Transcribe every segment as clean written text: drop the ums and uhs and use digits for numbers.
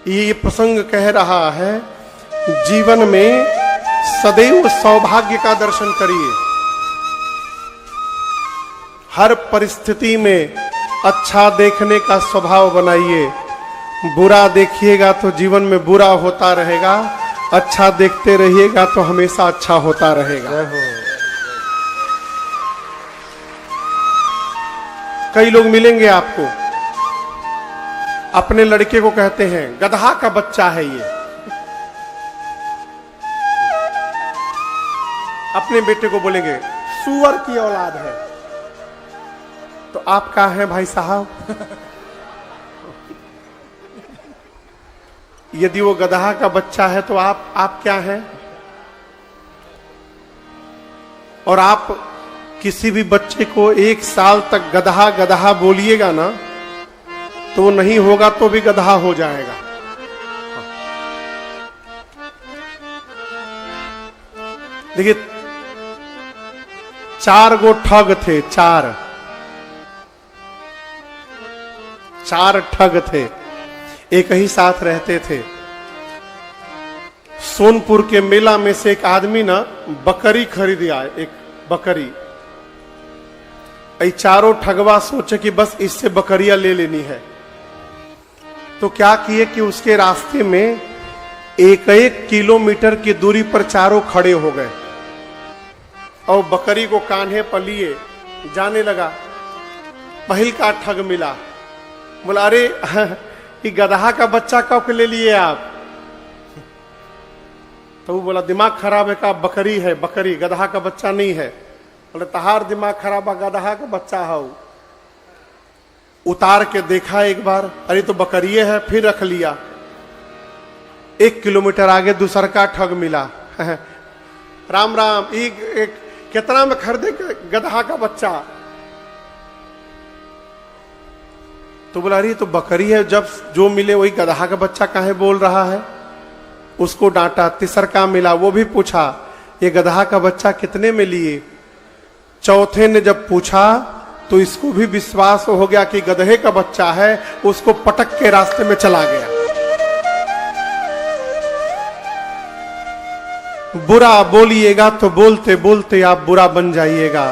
ये प्रसंग कह रहा है जीवन में सदैव सौभाग्य का दर्शन करिए। हर परिस्थिति में अच्छा देखने का स्वभाव बनाइए। बुरा देखिएगा तो जीवन में बुरा होता रहेगा, अच्छा देखते रहिएगा तो हमेशा अच्छा होता रहेगा। कई लोग मिलेंगे आपको, अपने लड़के को कहते हैं गधा का बच्चा है ये, अपने बेटे को बोलेंगे सुअर की औलाद है। तो आप क्या हैं भाई साहब? यदि वो गधा का बच्चा है तो आप क्या हैं? और आप किसी भी बच्चे को 1 साल तक गधा गधा बोलिएगा ना, तो वो नहीं होगा तो भी गधा हो जाएगा। देखिए 4 गो ठग थे, 4 ठग थे, एक ही साथ रहते थे। सोनपुर के मेला में से एक आदमी ना बकरी खरीद आए, एक बकरी। चारों ठगवा सोचे कि बस इससे बकरियां ले लेनी है। तो क्या किए कि उसके रास्ते में 1-1 किलोमीटर की दूरी पर चारों खड़े हो गए और बकरी को कान्हे पर लिए जाने लगा। पहल का ठग मिला, बोला अरे ये गधा का बच्चा कब ले लिए आप? तो वो बोला दिमाग खराब है, का बकरी है, बकरी, गधा का बच्चा नहीं है। बोले तहार दिमाग खराब है, गधा का बच्चा है। उतार के देखा एक बार, अरे तो बकरिए है, फिर रख लिया। 1 किलोमीटर आगे दूसरा का ठग मिला। राम राम, एक कितना में खरीदे गधा का बच्चा? तो बोला अरे तो बकरी है, जब जो मिले वही गधा का बच्चा काहे बोल रहा है? उसको डांटा। तीसरा का मिला, वो भी पूछा ये गधा का बच्चा कितने में लिए? चौथे ने जब पूछा तो इसको भी विश्वास हो गया कि गधे का बच्चा है, उसको पटक के रास्ते में चला गया। बुरा बोलिएगा तो बोलते बोलते आप बुरा बन जाइएगा।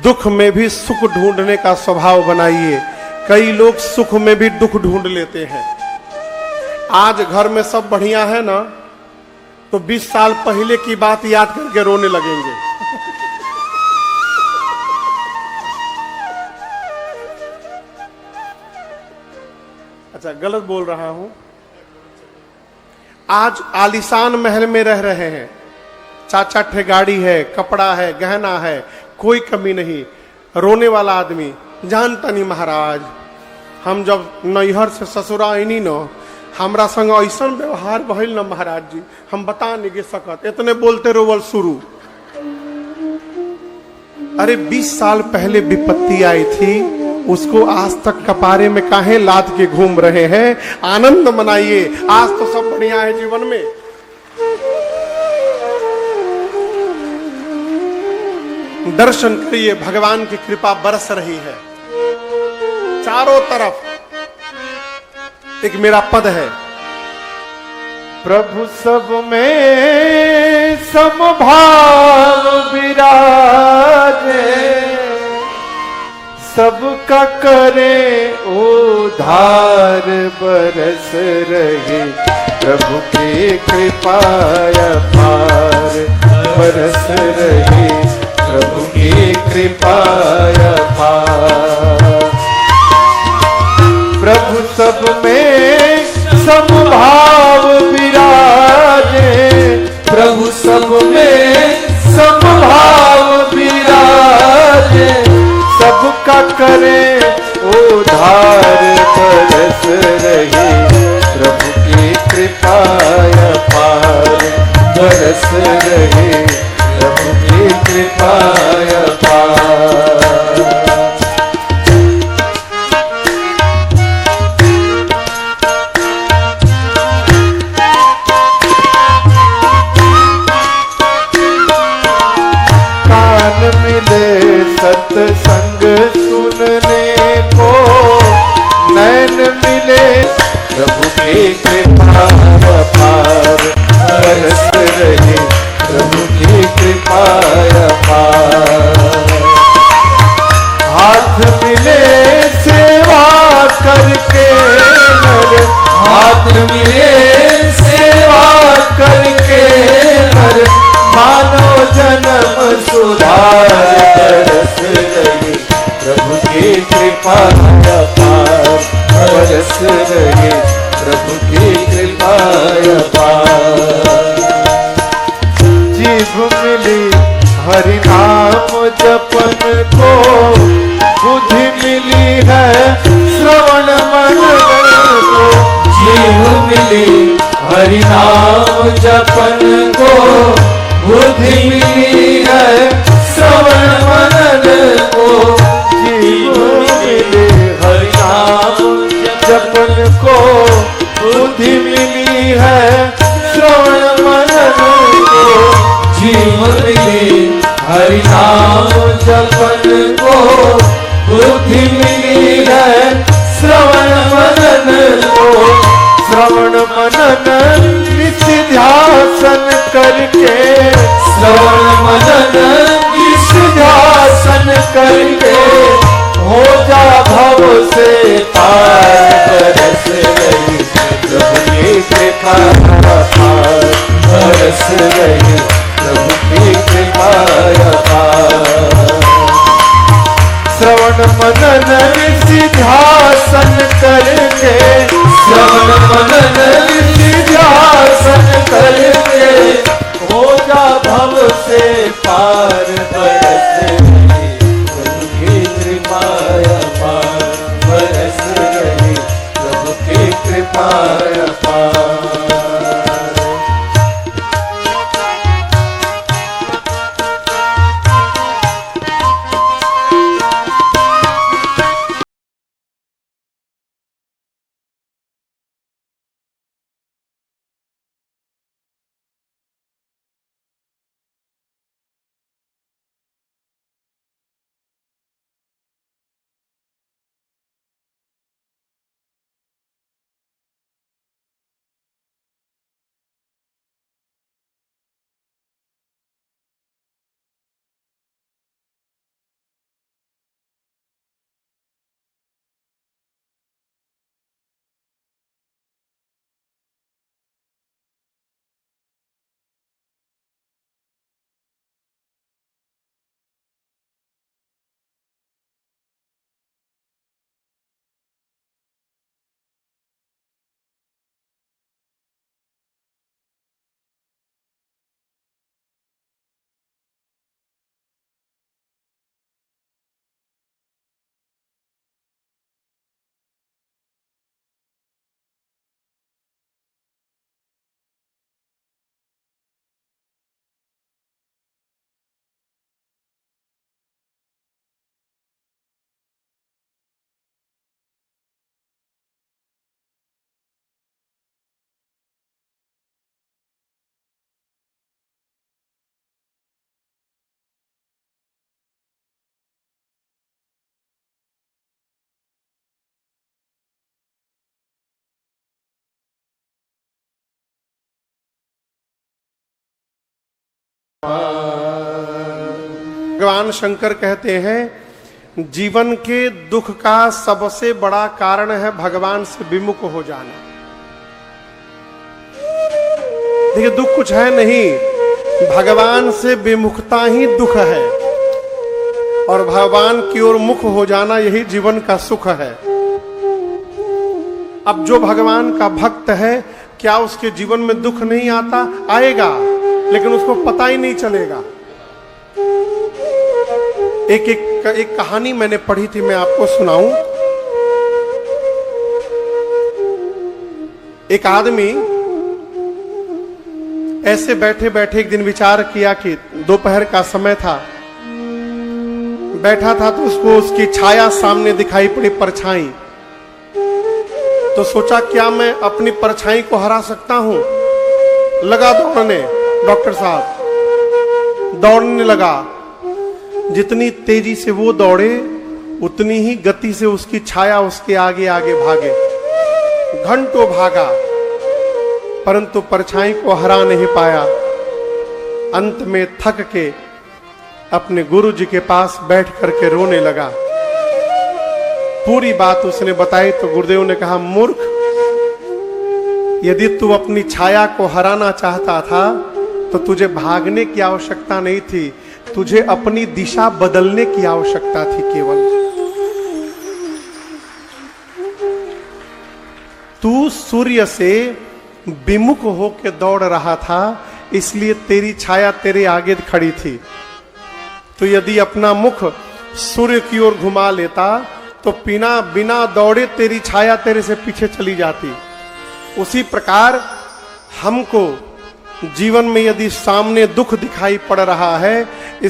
दुख में भी सुख ढूंढने का स्वभाव बनाइए। कई लोग सुख में भी दुख ढूंढ लेते हैं। आज घर में सब बढ़िया है ना, तो 20 साल पहले की बात याद करके रोने लगेंगे। अच्छा, गलत बोल रहा हूं। आज आलीशान महल में रह रहे हैं, 4-4 ठे गाड़ी है, कपड़ा है, गहना है, कोई कमी नहीं। रोने वाला आदमी, जानता नहीं महाराज, हम जब नैहर से ससुरा आईनी न, हमरा संग ऐसा व्यवहार भइल न महाराज जी, हम बता नहीं सकत। इतने बोलते रोवल शुरू। अरे 20 साल पहले विपत्ति आई थी, उसको आज तक कपारे में काहे लाद के घूम रहे हैं? आनंद मनाइए, आज तो सब बढ़िया है जीवन में। दर्शन करिए, भगवान की कृपा बरस रही है चारों तरफ। एक मेरा पद है, प्रभु सब में समभाव विराजे, सबका करे उधार बरस रहे, प्रभु की कृपा अपार बरस रहे, प्रभु की कृपा अपार। प्रभु सब में समभाव विराजे, प्रभु सब में समभाव विराजे, सबका करे उधार बरस रहे, प्रभु की कृपा अपार बरस रहे, प्रभु की कृपा अपार। कान मिले सत्संग सुनने को, नैन मिले की कृपा अपार, बरस रही प्रभु की कृपा अपार। हाथ मिले सेवा करके नर, हाथ मिले सेवा करके नर, मानव जन्म सुधार, बरस रही प्रभु की कृपा अपार, बरस रही प्रभु की कृपा अपार। जीभ मिली हरि नाम जपन को, बुद्धि मिली है श्रवण मनन को। जीभ मिली हरि नाम जपन को, बुद्धि मिली है श्रवण मनन को। जीभ मिली हरि नाम जपन को, बुद्धि मिली है श्रवण मनन को। जीव मिली हरि नाम जपन को, बुद्धि मिली है श्रवण मनन को। श्रवण मनन नित्य ध्यासन करके, श्रवण मनन नित्य ध्यासन करके, हो जा भव से पार, बरस रही प्रभु की कृपा अपार, बरस रही प्रभु की कृपा अपार। श्रवण मनन निधिध्यासन करके, श्रवण मनन निधिध्यासन करके, हो जा भव से पार, बरस रही प्रभु की कृपा अपार, बरस रही प्रभु की कृपा अपार। भगवान शंकर कहते हैं जीवन के दुख का सबसे बड़ा कारण है भगवान से विमुख हो जाना। देखिए दुख कुछ है नहीं, भगवान से विमुखता ही दुख है, और भगवान की ओर मुख हो जाना यही जीवन का सुख है। अब जो भगवान का भक्त है, क्या उसके जीवन में दुख नहीं आता? आएगा, लेकिन उसको पता ही नहीं चलेगा। एक कहानी मैंने पढ़ी थी, मैं आपको सुनाऊं। एक आदमी ऐसे बैठे बैठे एक दिन विचार किया कि दोपहर का समय था, बैठा था तो उसको उसकी छाया सामने दिखाई पड़ी, परछाई। तो सोचा क्या मैं अपनी परछाई को हरा सकता हूं? लगा दौड़ने, डॉक्टर साहब दौड़ने लगा। जितनी तेजी से वो दौड़े उतनी ही गति से उसकी छाया उसके आगे आगे भागे। घंटों भागा, परंतु परछाई को हरा नहीं पाया। अंत में थक के अपने गुरु जी के पास बैठ करके रोने लगा। पूरी बात उसने बताई तो गुरुदेव ने कहा, मूर्ख, यदि तू अपनी छाया को हराना चाहता था तो तुझे भागने की आवश्यकता नहीं थी, तुझे अपनी दिशा बदलने की आवश्यकता थी केवल। तू सूर्य से विमुख होकर दौड़ रहा था, इसलिए तेरी छाया तेरे आगे खड़ी थी। तो यदि अपना मुख सूर्य की ओर घुमा लेता तो बिना दौड़े तेरी छाया तेरे से पीछे चली जाती। उसी प्रकार हमको जीवन में यदि सामने दुख दिखाई पड़ रहा है,